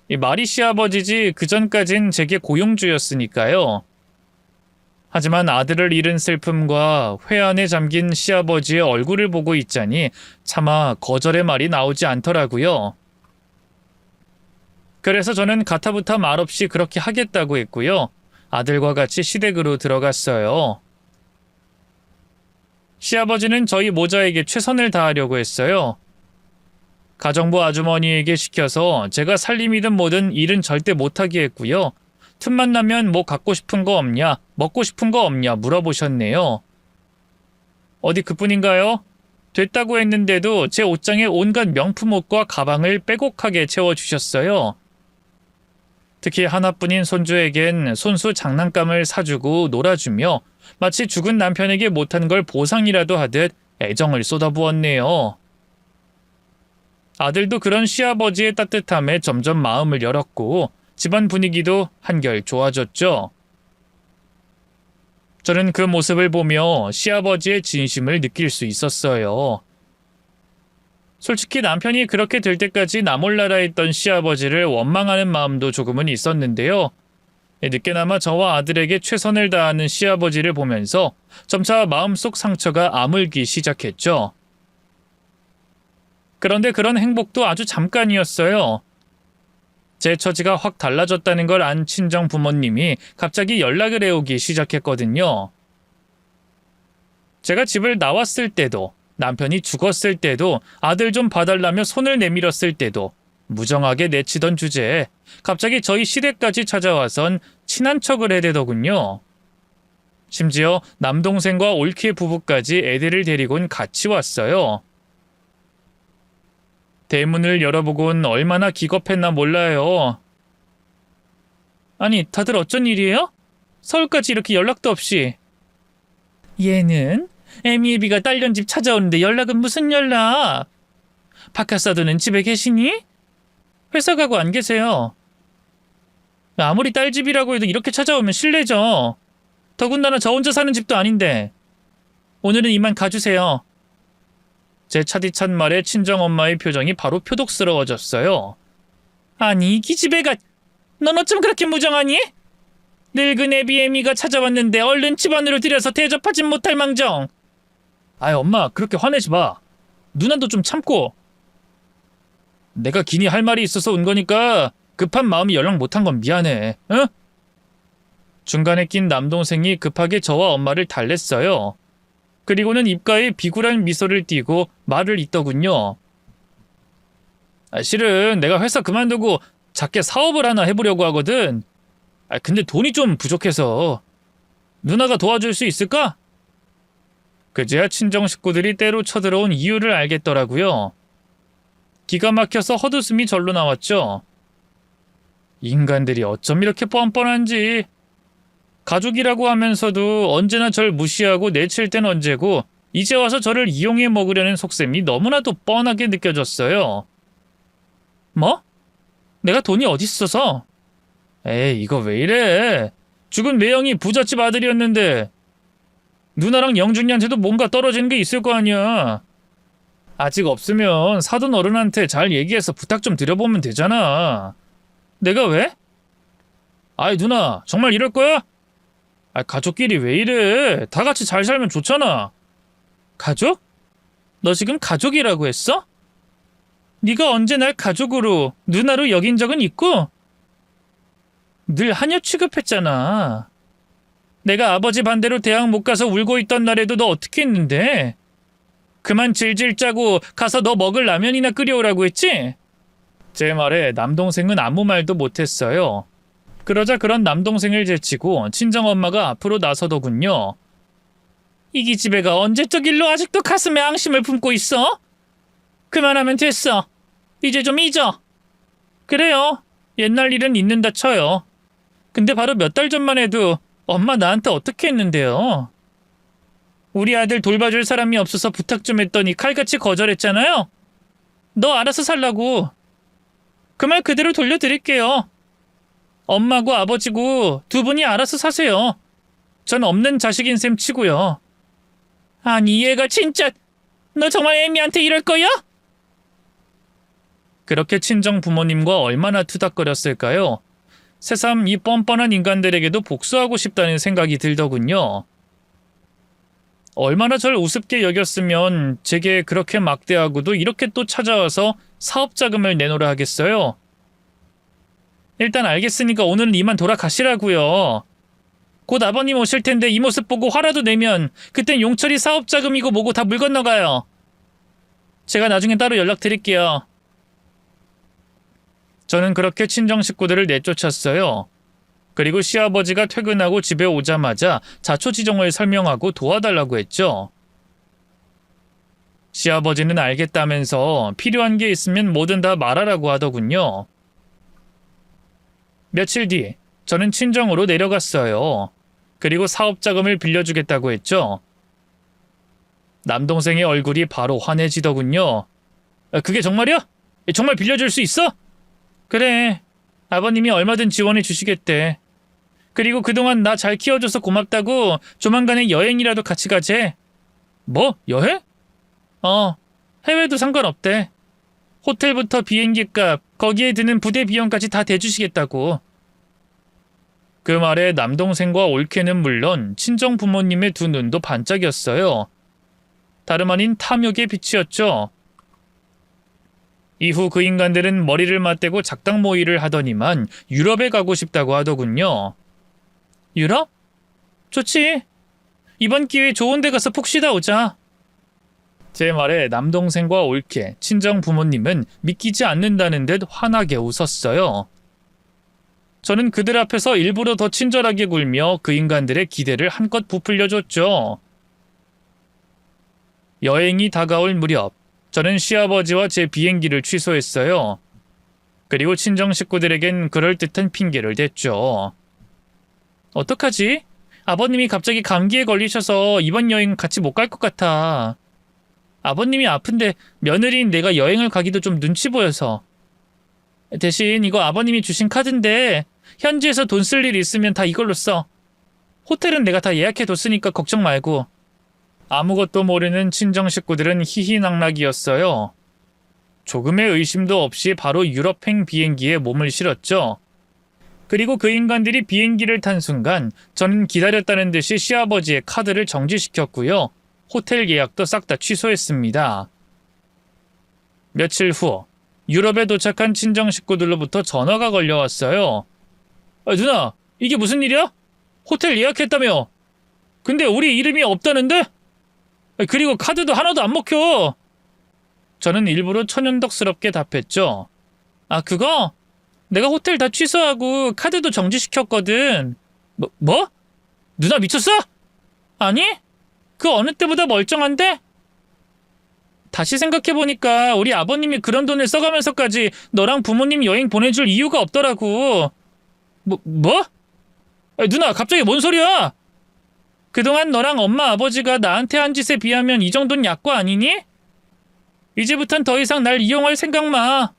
이 말이 시아버지지 그전까진 제게 고용주였으니까요. 하지만 아들을 잃은 슬픔과 회한에 잠긴 시아버지의 얼굴을 보고 있자니 차마 거절의 말이 나오지 않더라고요. 그래서 저는 가타부타 말없이 그렇게 하겠다고 했고요. 아들과 같이 시댁으로 들어갔어요. 시아버지는 저희 모자에게 최선을 다하려고 했어요. 가정부 아주머니에게 시켜서 제가 살림이든 뭐든 일은 절대 못하게 했고요. 틈만 나면 뭐 갖고 싶은 거 없냐, 먹고 싶은 거 없냐 물어보셨네요. 어디 그뿐인가요? 됐다고 했는데도 제 옷장에 온갖 명품 옷과 가방을 빼곡하게 채워주셨어요. 특히 하나뿐인 손주에겐 손수 장난감을 사주고 놀아주며 마치 죽은 남편에게 못한 걸 보상이라도 하듯 애정을 쏟아부었네요. 아들도 그런 시아버지의 따뜻함에 점점 마음을 열었고 집안 분위기도 한결 좋아졌죠. 저는 그 모습을 보며 시아버지의 진심을 느낄 수 있었어요. 솔직히 남편이 그렇게 될 때까지 나 몰라라 했던 시아버지를 원망하는 마음도 조금은 있었는데요. 늦게나마 저와 아들에게 최선을 다하는 시아버지를 보면서 점차 마음속 상처가 아물기 시작했죠. 그런데 그런 행복도 아주 잠깐이었어요. 제 처지가 확 달라졌다는 걸 안 친정 부모님이 갑자기 연락을 해오기 시작했거든요. 제가 집을 나왔을 때도, 남편이 죽었을 때도, 아들 좀 봐달라며 손을 내밀었을 때도 무정하게 내치던 주제에 갑자기 저희 시댁까지 찾아와선 친한 척을 해대더군요. 심지어 남동생과 올케 부부까지 애들을 데리곤 같이 왔어요. 대문을 열어보곤 얼마나 기겁했나 몰라요. 아니, 다들 어쩐 일이에요? 서울까지 이렇게 연락도 없이. 얘는 애미애비가 딸년 집 찾아오는데 연락은 무슨 연락? 박하사도는 집에 계시니? 회사 가고 안 계세요. 아무리 딸 집이라고 해도 이렇게 찾아오면 실례죠. 더군다나 저 혼자 사는 집도 아닌데. 오늘은 이만 가주세요. 제 차디찬 말에 친정엄마의 표정이 바로 표독스러워졌어요. 아니, 이 기집애가 넌 어쩜 그렇게 무정하니? 늙은 애비애미가 찾아왔는데 얼른 집안으로 들여서 대접하진 못할 망정. 아이, 엄마 그렇게 화내지 마. 누나도 좀 참고. 내가 기니 할 말이 있어서 온 거니까 급한 마음이 연락 못한 건 미안해. 응? 중간에 낀 남동생이 급하게 저와 엄마를 달랬어요. 그리고는 입가에 비굴한 미소를 띠고 말을 잇더군요. 실은 내가 회사 그만두고 작게 사업을 하나 해보려고 하거든. 근데 돈이 좀 부족해서. 누나가 도와줄 수 있을까? 그제야 친정 식구들이 때로 쳐들어온 이유를 알겠더라고요. 기가 막혀서 헛웃음이 절로 나왔죠. 인간들이 어쩜 이렇게 뻔뻔한지. 가족이라고 하면서도 언제나 절 무시하고 내칠 땐 언제고 이제 와서 저를 이용해 먹으려는 속셈이 너무나도 뻔하게 느껴졌어요. 뭐? 내가 돈이 어딨어서? 에이, 이거 왜 이래? 죽은 매형이 부잣집 아들이었는데 누나랑 영준이한테도 뭔가 떨어지는 게 있을 거 아니야. 아직 없으면 사돈 어른한테 잘 얘기해서 부탁 좀 드려보면 되잖아. 내가 왜? 아이, 누나 정말 이럴 거야? 가족끼리 왜 이래? 다 같이 잘 살면 좋잖아. 가족? 너 지금 가족이라고 했어? 네가 언제 날 가족으로, 누나로 여긴 적은 있고? 늘 하녀 취급했잖아. 내가 아버지 반대로 대학 못 가서 울고 있던 날에도 너 어떻게 했는데? 그만 질질 짜고 가서 너 먹을 라면이나 끓여오라고 했지? 제 말에 남동생은 아무 말도 못했어요. 그러자 그런 남동생을 제치고 친정엄마가 앞으로 나서더군요. 이 기집애가 언제적 일로 아직도 가슴에 앙심을 품고 있어? 그만하면 됐어. 이제 좀 잊어. 그래요. 옛날 일은 잊는다 쳐요. 근데 바로 몇 달 전만 해도 엄마 나한테 어떻게 했는데요? 우리 아들 돌봐줄 사람이 없어서 부탁 좀 했더니 칼같이 거절했잖아요. 너 알아서 살라고. 그 말 그대로 돌려드릴게요. 엄마고 아버지고 두 분이 알아서 사세요. 전 없는 자식인 셈 치고요. 아니 얘가 진짜 너 정말 애미한테 이럴 거야? 그렇게 친정 부모님과 얼마나 투닥거렸을까요? 새삼 이 뻔뻔한 인간들에게도 복수하고 싶다는 생각이 들더군요. 얼마나 절 우습게 여겼으면 제게 그렇게 막대하고도 이렇게 또 찾아와서 사업자금을 내놓으라 하겠어요? 일단 알겠으니까 오늘은 이만 돌아가시라고요. 곧 아버님 오실 텐데 이 모습 보고 화라도 내면 그땐 용철이 사업자금이고 뭐고 다 물 건너가요. 제가 나중에 따로 연락드릴게요. 저는 그렇게 친정 식구들을 내쫓았어요. 그리고 시아버지가 퇴근하고 집에 오자마자 자초지종을 설명하고 도와달라고 했죠. 시아버지는 알겠다면서 필요한 게 있으면 뭐든 다 말하라고 하더군요. 며칠 뒤 저는 친정으로 내려갔어요. 그리고 사업자금을 빌려주겠다고 했죠. 남동생의 얼굴이 바로 환해지더군요. 그게 정말이야? 정말 빌려줄 수 있어? 그래. 아버님이 얼마든 지원해 주시겠대. 그리고 그동안 나 잘 키워줘서 고맙다고 조만간에 여행이라도 같이 가재. 뭐? 여행? 해외도 상관없대. 호텔부터 비행기값, 거기에 드는 부대 비용까지 다 대주시겠다고. 그 말에 남동생과 올케는 물론 친정 부모님의 두 눈도 반짝였어요. 다름 아닌 탐욕의 빛이었죠. 이후 그 인간들은 머리를 맞대고 작당 모의를 하더니만 유럽에 가고 싶다고 하더군요. 유럽? 좋지. 이번 기회에 좋은 데 가서 푹 쉬다 오자. 제 말에 남동생과 올케, 친정 부모님은 믿기지 않는다는 듯 환하게 웃었어요. 저는 그들 앞에서 일부러 더 친절하게 굴며 그 인간들의 기대를 한껏 부풀려줬죠. 여행이 다가올 무렵 저는 시아버지와 제 비행기를 취소했어요. 그리고 친정 식구들에겐 그럴듯한 핑계를 댔죠. 어떡하지? 아버님이 갑자기 감기에 걸리셔서 이번 여행 같이 못 갈 것 같아. 아버님이 아픈데 며느리인 내가 여행을 가기도 좀 눈치 보여서. 대신 이거 아버님이 주신 카드인데 현지에서 돈 쓸 일 있으면 다 이걸로 써. 호텔은 내가 다 예약해뒀으니까 걱정 말고. 아무것도 모르는 친정 식구들은 희희낙낙이었어요. 조금의 의심도 없이 바로 유럽행 비행기에 몸을 실었죠. 그리고 그 인간들이 비행기를 탄 순간 저는 기다렸다는 듯이 시아버지의 카드를 정지시켰고요. 호텔 예약도 싹 다 취소했습니다. 며칠 후 유럽에 도착한 친정 식구들로부터 전화가 걸려왔어요. 누나, 이게 무슨 일이야? 호텔 예약했다며? 근데 우리 이름이 없다는데? 그리고 카드도 하나도 안 먹혀. 저는 일부러 천연덕스럽게 답했죠. 그거? 내가 호텔 다 취소하고 카드도 정지시켰거든. 뭐? 누나 미쳤어? 아니? 그 어느 때보다 멀쩡한데? 다시 생각해보니까 우리 아버님이 그런 돈을 써가면서까지 너랑 부모님 여행 보내줄 이유가 없더라고. 뭐? 누나 갑자기 뭔 소리야? 그동안 너랑 엄마 아버지가 나한테 한 짓에 비하면 이 정도는 약과 아니니? 이제부턴 더 이상 날 이용할 생각 마.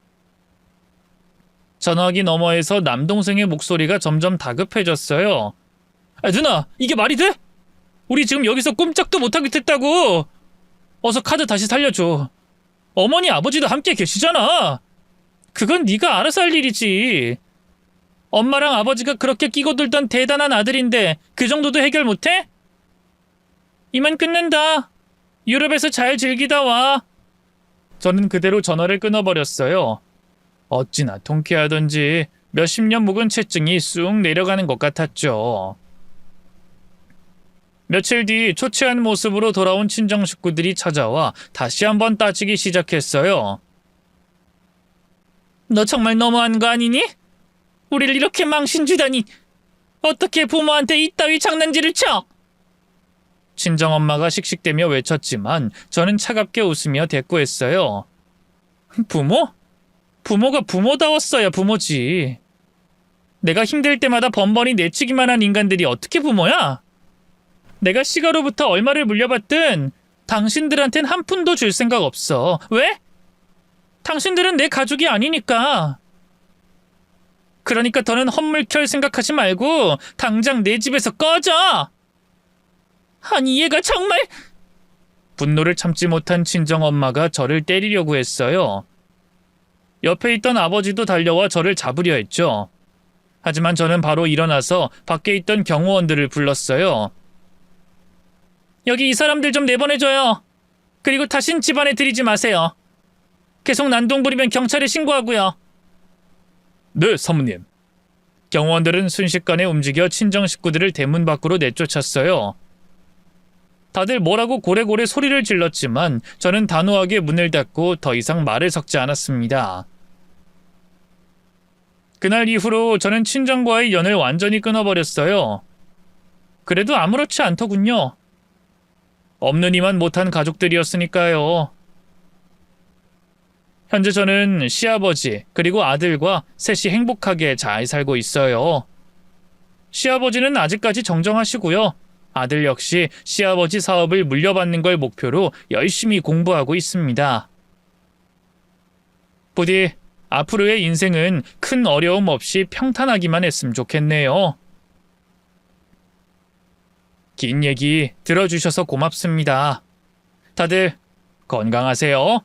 전화기 너머에서 남동생의 목소리가 점점 다급해졌어요. 누나, 이게 말이 돼? 우리 지금 여기서 꼼짝도 못하게 됐다고. 어서 카드 다시 살려줘. 어머니 아버지도 함께 계시잖아. 그건 네가 알아서 할 일이지. 엄마랑 아버지가 그렇게 끼고 들던 대단한 아들인데 그 정도도 해결 못해? 이만 끊는다. 유럽에서 잘 즐기다 와. 저는 그대로 전화를 끊어버렸어요. 어찌나 통쾌하던지 몇십 년 묵은 채증이 쑥 내려가는 것 같았죠. 며칠 뒤 초췌한 모습으로 돌아온 친정 식구들이 찾아와 다시 한번 따지기 시작했어요. 너 정말 너무한 거 아니니? 우리를 이렇게 망신주다니. 어떻게 부모한테 이따위 장난질을 쳐? 친정엄마가 씩씩대며 외쳤지만 저는 차갑게 웃으며 대꾸했어요. 부모? 부모가 부모다웠어야 부모지. 내가 힘들 때마다 번번이 내치기만 한 인간들이 어떻게 부모야? 내가 시가로부터 얼마를 물려받든 당신들한텐 한 푼도 줄 생각 없어. 왜? 당신들은 내 가족이 아니니까. 그러니까 더는 헛물켤 생각하지 말고 당장 내 집에서 꺼져! 아니 얘가 정말... 분노를 참지 못한 친정엄마가 저를 때리려고 했어요. 옆에 있던 아버지도 달려와 저를 잡으려 했죠. 하지만 저는 바로 일어나서 밖에 있던 경호원들을 불렀어요. 여기 이 사람들 좀 내보내줘요. 그리고 다신 집안에 들이지 마세요. 계속 난동 부리면 경찰에 신고하고요. 네, 사모님. 경호원들은 순식간에 움직여 친정 식구들을 대문 밖으로 내쫓았어요. 다들 뭐라고 고래고래 소리를 질렀지만 저는 단호하게 문을 닫고 더 이상 말을 섞지 않았습니다. 그날 이후로 저는 친정과의 연을 완전히 끊어버렸어요. 그래도 아무렇지 않더군요. 없는 이만 못한 가족들이었으니까요. 현재 저는 시아버지 그리고 아들과 셋이 행복하게 잘 살고 있어요. 시아버지는 아직까지 정정하시고요. 아들 역시 시아버지 사업을 물려받는 걸 목표로 열심히 공부하고 있습니다. 부디 앞으로의 인생은 큰 어려움 없이 평탄하기만 했으면 좋겠네요. 긴 얘기 들어주셔서 고맙습니다. 다들 건강하세요.